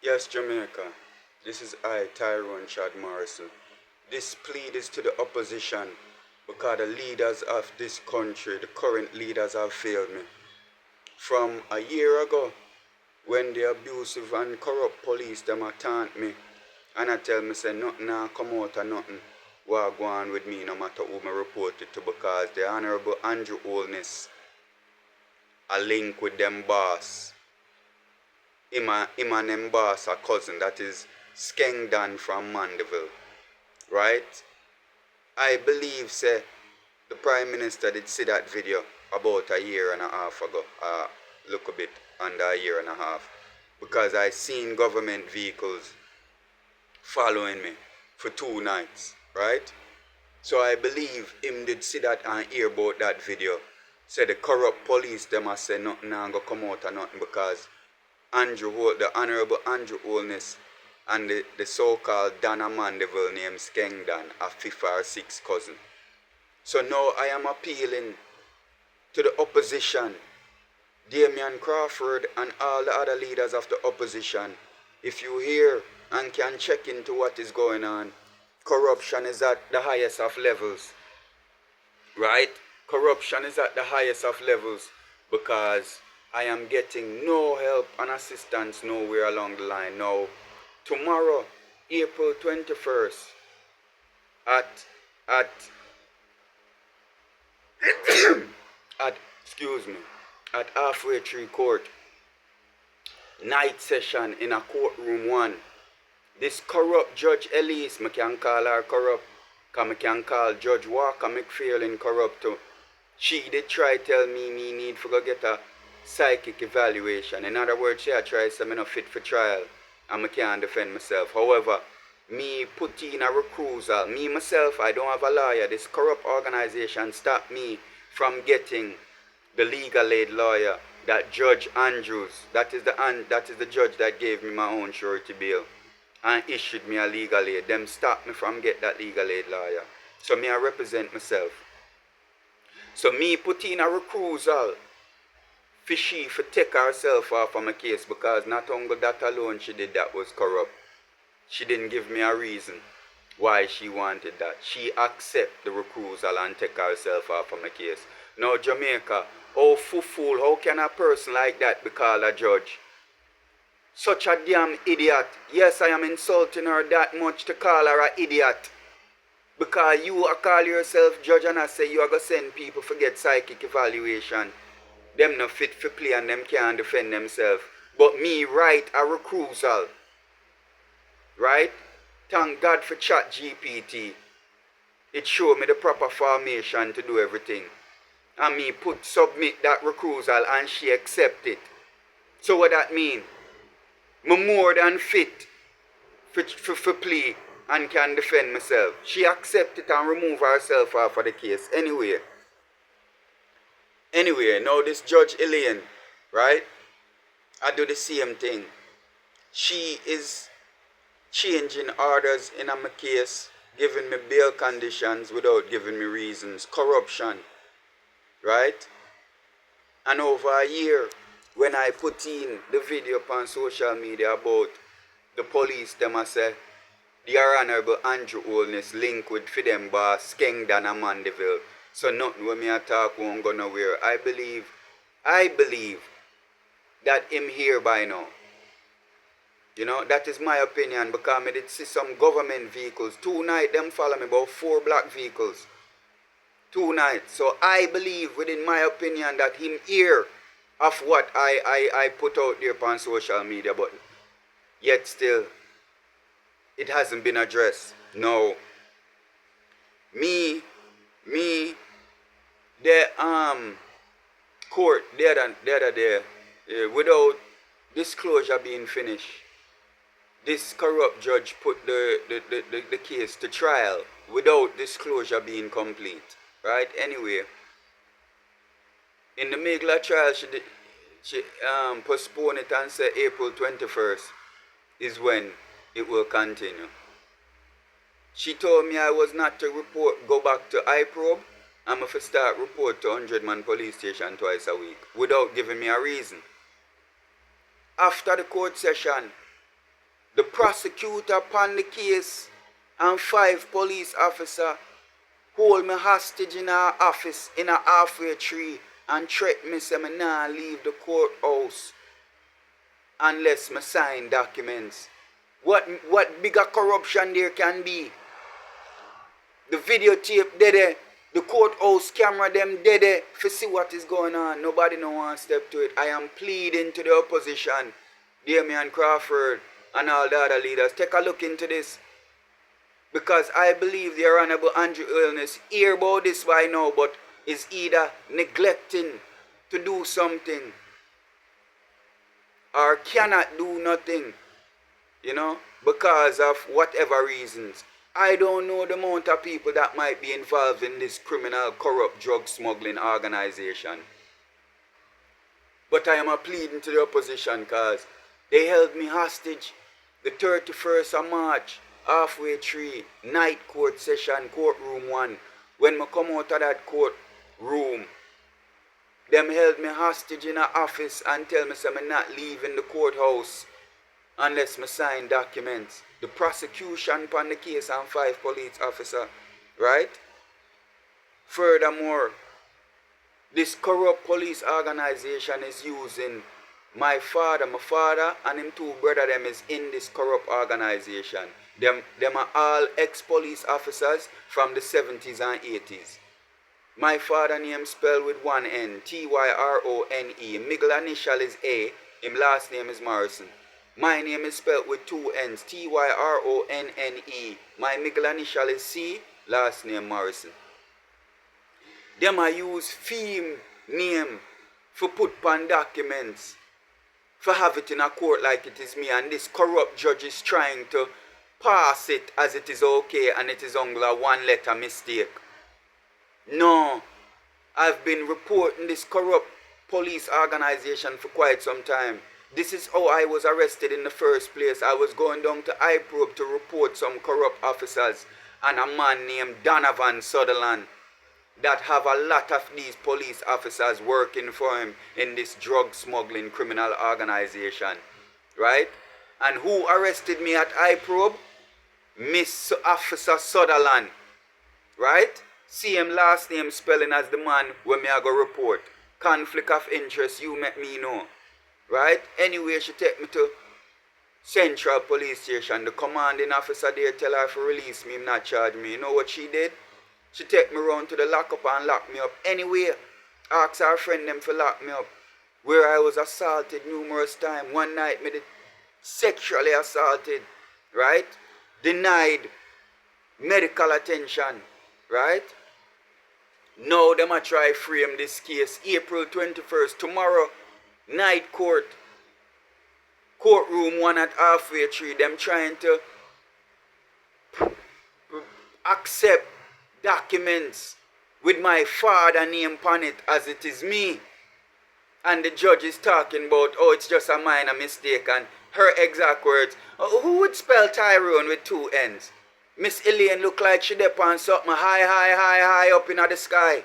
Yes, Jamaica. This is I, Tyrone Chad Morrison. This plea is to the opposition because the leaders of this country, the current leaders, have failed me. From a year ago, when the abusive and corrupt police them taunt me and I tell me say nothing now come out of nothing what go on with me no matter who me report it to because the Honorable Andrew Holness a link with them boss. Him and them boss a cousin that is Skengdan from Mandeville. Right? I believe say the Prime Minister did see that video about a year and a half ago. Look a bit under a year and a half. Because I seen government vehicles following me for 2 nights, right? So I believe him did see that and hear about that video. Say the corrupt police them a say nothing and go come out of nothing because the Honorable Andrew Holness and the so-called Dana Mandeville named Skengdan a fifth or sixth cousin. So now I am appealing to the opposition, Damian Crawford and all the other leaders of the opposition. If you hear and can check into what is going on, corruption is at the highest of levels, right? Corruption is at the highest of levels because I am getting no help and assistance nowhere along the line. Now, tomorrow, April 21st, at at Halfway Tree Court, night session in a courtroom 1. This corrupt Judge Elise, I can call her corrupt, because I can call Judge Walker McPhail corrupt too. She did try tell me need to go get a psychic evaluation. In other words, she tried to say I'm not fit for trial and I can't defend myself. However, me put in a recusal. Me myself, I don't have a lawyer. This corrupt organization stopped me from getting the legal aid lawyer that Judge Andrews, that is the judge that gave me my own surety bill and issued me a legal aid. Them stopped me from get that legal aid lawyer. So me I represent myself. So me put in a recusal for she to take herself off of my case because not only that alone she did that was corrupt. She didn't give me a reason why she wanted that. She accept the recusal and take herself off of my case. Now Jamaica, how can a person like be called a judge? Such a damn idiot. Yes, I am insulting her that much to call her an idiot. Because you call yourself judge and I say you are going to send people to get psychic evaluation. Them not fit for play and them can't defend themselves. But me write a recusal. Right? Thank God for ChatGPT. It showed me the proper formation to do everything. And me submit that recusal and she accept it. So what that mean? Me more than fit for plea and can defend myself. She accept it and remove herself off of the case anyway. Now this Judge Elaine, right? I do the same thing. She is changing orders in my case, giving me bail conditions without giving me reasons. Corruption, right? And over a year, when I put in the video on social media about the police, them I say, the Honorable Andrew Holness link with Fidem boss, Skengdan and Mandeville. So nothing when me talk won't go nowhere. I believe that him here by now. You know, that is my opinion because I did see some government vehicles. 2 nights them follow me, about 4 black vehicles. 2 nights. So I believe within my opinion that him here of what I put out there on social media, but yet still it hasn't been addressed. No. The court the other day, without disclosure being finished, this corrupt judge put the case to trial without disclosure being complete. Right? Anyway, in the middle of trial, she postponed it and said April 21st is when it will continue. She told me I was not to go back to iProbe. I'm going to start report to 100-man police station twice a week without giving me a reason. After the court session, prosecutor upon the case and 5 police officers hold me hostage in our office in a halfway tree and threaten me say me nah leave the courthouse unless me sign documents. What bigger corruption there can be? The videotape there, the courthouse camera them there to see what is going on. Nobody no one step to it. I am pleading to the opposition, Damian Crawford and all the other leaders. Take a look into this. Because I believe the Honorable Andrew Holness hear about this by now, but is either neglecting to do something or cannot do nothing, because of whatever reasons. I don't know the amount of people that might be involved in this criminal, corrupt, drug smuggling organization. But I am pleading to the opposition because they held me hostage the 31st of March, halfway tree, night court session, courtroom 1. When I come out of that courtroom, them held me hostage in an office and tell me I'm not leaving the courthouse unless I sign documents. The prosecution upon the case and 5 police officers, right? Furthermore, this corrupt police organization is using my father and him 2 brother them is in this corrupt organization. Them are all ex-police officers from the 70s and 80s. My father name spelled with 1 N, Tyrone. Middle initial is A, him last name is Morrison. My name is spelled with 2 N's, Tyrone. My middle initial is C, last name Morrison. Them I use theme name for put on documents, for have it in a court like it is me, and this corrupt judge is trying to pass it as it is okay and it is only a 1 letter mistake. No, I've been reporting this corrupt police organization for quite some time. This is how I was arrested in the first place. I was going down to iProbe to report some corrupt officers and a man named Donovan Sutherland that have a lot of these police officers working for him in this drug smuggling criminal organization, right? And who arrested me at iProbe? Miss Officer Sutherland, right? Same last name spelling as the man when me I go report. Conflict of interest, you make me know. Right? Anyway, she take me to Central Police Station. The commanding officer there tell her to release me, not charge me. You know what she did? She take me around to the lockup and lock me up. Anyway, ask her friend them to lock me up. Where I was assaulted numerous times. One night me did sexually assaulted. Right? Denied medical attention. Right? Now them a try frame this case. April 21st, tomorrow, night court. Courtroom 1 at halfway tree. Them trying to accept documents with my father name on it as it is me. And the judge is talking about, oh, it's just a minor mistake. And her exact words, oh, who would spell Tyrone with 2 N's? Miss Elaine look like she dep on something high up in the sky.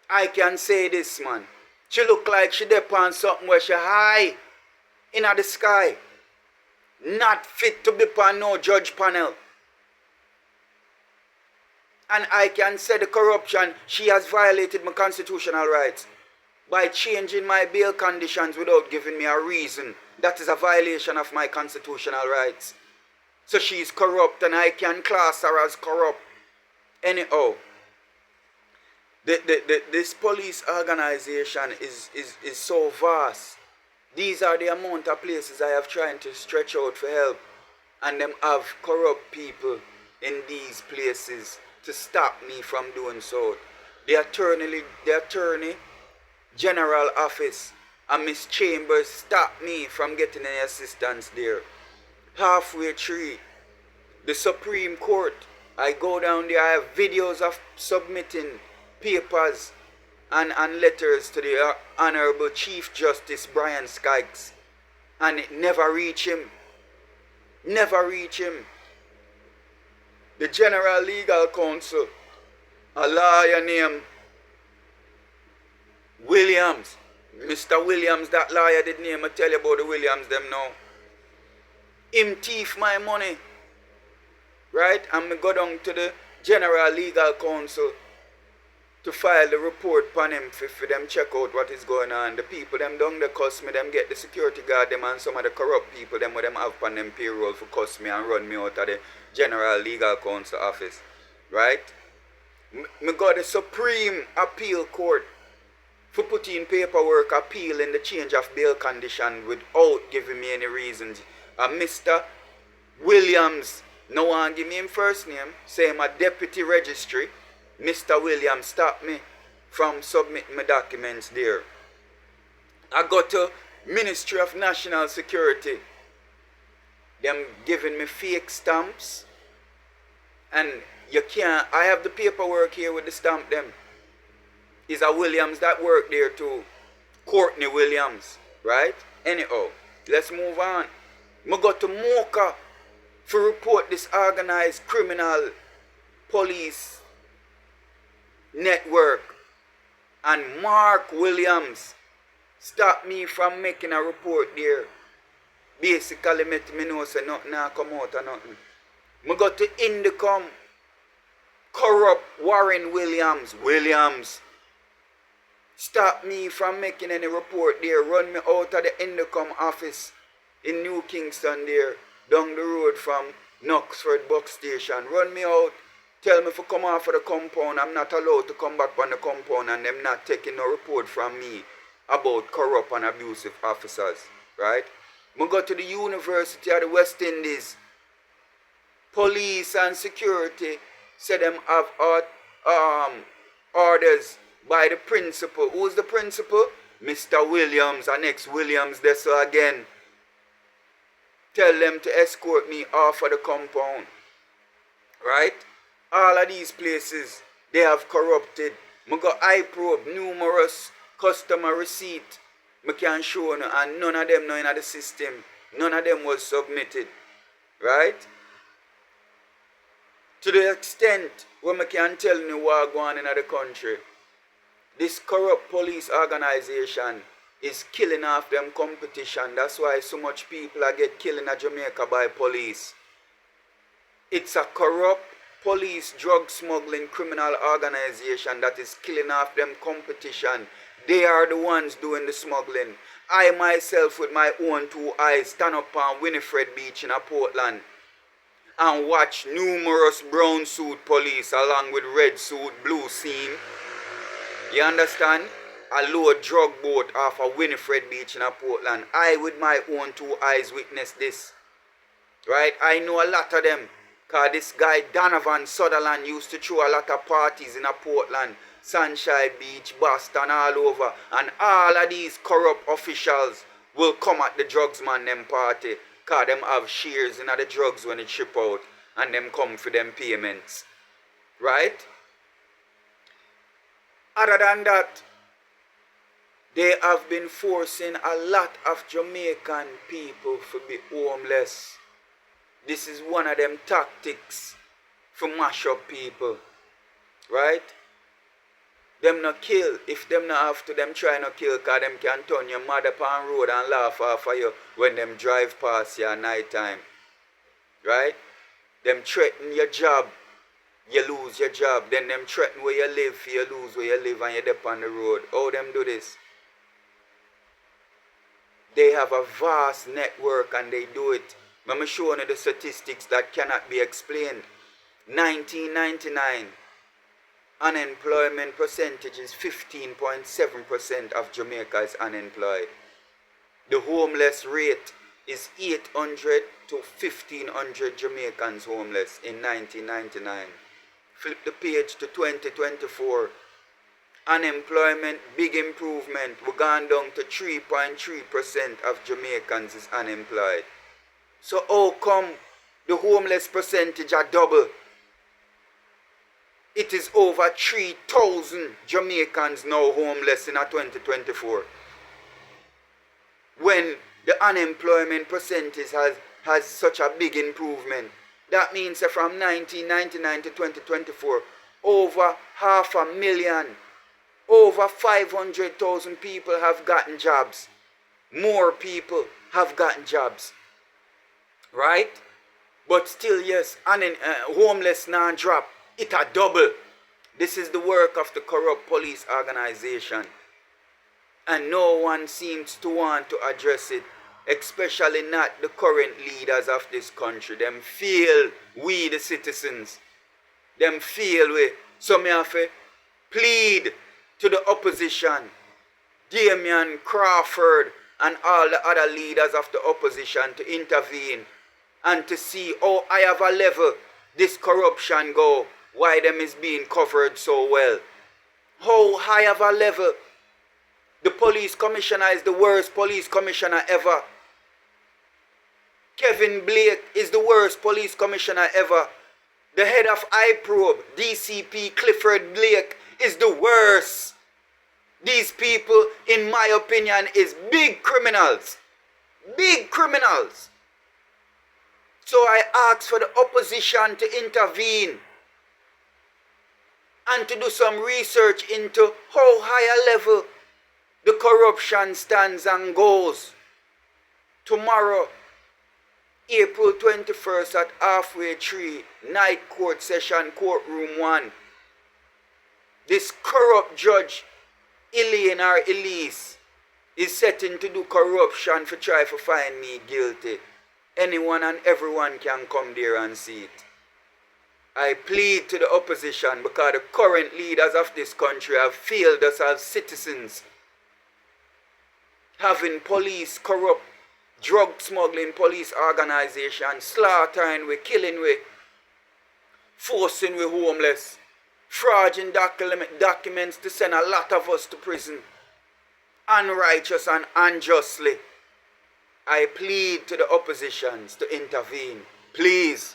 I can say this, man. She look like she dep on something where she high in the sky. Not fit to be on no judge panel. And I can say the corruption, she has violated my constitutional rights by changing my bail conditions without giving me a reason. That is a violation of my constitutional rights. So she is corrupt and I can class her as corrupt. Anyhow, this police organization is so vast. These are the amount of places I have tried to stretch out for help. And them have corrupt people in these places to stop me from doing so. The attorney general office and Miss Chambers stopped me from getting any assistance there. Halfway tree, the Supreme Court. I go down there, I have videos of submitting papers and letters to the Honorable Chief Justice Brian Skaggs. And it never reach him. Never reach him. The General Legal Counsel, a lawyer named Williams. Mr. Williams, that lawyer did name, I tell you about the Williams them now. Him thief my money. Right? And me go down to the General Legal Counsel to file the report upon him for them check out what is going on. The people them down the cuss me, them get the security guard them and some of the corrupt people them what them have upon them payroll for cuss me and run me out of the General Legal Counsel office. Right? Me go to the Supreme Appeal Court for putting paperwork appealing the change of bail condition without giving me any reasons. And Mr. Williams, no one give me him first name, say I'm a deputy registry. Mr. Williams stopped me from submitting my documents there. I got to Ministry of National Security. Them giving me fake stamps. And you can't, I have the paperwork here with the stamp them. Is a Williams that work there too. Courtney Williams, right? Anyhow, let's move on. I got to Mocha to report this organized criminal police network. And Mark Williams stopped me from making a report there. Basically, let me know say nothing come out or nothing. I got to Indicom. Corrupt Warren Williams stop me from making any report there. Run me out of the Indicom office in New Kingston there, down the road from Knoxford Buck Station. Run me out. Tell me to come off of the compound. I'm not allowed to come back on the compound and them not taking no report from me about corrupt and abusive officers. Right? I go to the University of the West Indies. Police and security say them have orders by the principal. Who's the principal? Mr. Williams, and ex Williams there so again. Tell them to escort me off of the compound. Right? All of these places, they have corrupted. I got iProbe, numerous customer receipt. I can show you, and none of them know in the system. None of them was submitted. Right? To the extent where I can tell you what going on in the country, this corrupt police organization is killing off them competition. That's why so much people are get killed in Jamaica by police. It's a corrupt police drug smuggling criminal organization that is killing off them competition. They are the ones doing the smuggling. I myself with my own two eyes stand up on Winifred Beach in Portland and watch numerous brown suit police along with red suit, blue scene. You understand? A load drug boat off of Winifred Beach in Portland. I with my own two eyes witnessed this. Right? I know a lot of them. Because this guy Donovan Sutherland used to throw a lot of parties in Portland, Sunshine Beach, Boston, all over. And all of these corrupt officials will come at the drugsman them party. Because them have shares in the drugs when it ship out. And them come for them payments. Right? Other than that, they have been forcing a lot of Jamaican people to be homeless. This is one of them tactics to mash up people. Right? Them not kill. If them not have to, them try not kill because them can turn your mother upon road and laugh off of you when them drive past you at night time. Right? Them threaten your job. You lose your job. Then them threaten where you live, you lose where you live and you're up on the road. How them do this? They have a vast network and they do it. I'm showing you the statistics that cannot be explained. 1999, unemployment percentage is 15.7% of Jamaica is unemployed. The homeless rate is 800 to 1,500 Jamaicans homeless in 1999. Flip the page to 2024. Unemployment, big improvement. We're gone down to 3.3% of Jamaicans is unemployed. So how come the homeless percentage are double? It is over 3,000 Jamaicans now homeless in 2024. When the unemployment percentage has such a big improvement. That means that from 1999 to 2024, over 500,000, over 500,000 people have gotten jobs. More people have gotten jobs. right? But still, yes, and homeless non-drop, it a double. This is the work of the corrupt police organization. And no one seems to want to address it, especially not the current leaders of this country. Them feel we the citizens. Them feel we. So me have to plead to the opposition, Damian Crawford and all the other leaders of the opposition to intervene and to see how high of a level this corruption go, why them is being covered so well. How high of a level. The police commissioner is the worst police commissioner ever. Kevin Blake is the worst police commissioner ever. The head of IProbe, DCP Clifford Blake, is the worst. These people, in my opinion, is big criminals. Big criminals. So I ask for the opposition to intervene and to do some research into how high a level the corruption stands and goes. Tomorrow, April 21st at halfway 3, night court session, courtroom 1. This corrupt judge, Elaine or Elise, is setting to do corruption for try to find me guilty. Anyone and everyone can come there and see it. I plead to the opposition because the current leaders of this country have failed us as citizens. Having police corrupt, drug smuggling police organization, slaughtering we, killing we, forcing we homeless, forging documents to send a lot of us to prison, unrighteous and unjustly. I plead to the oppositions to intervene. Please.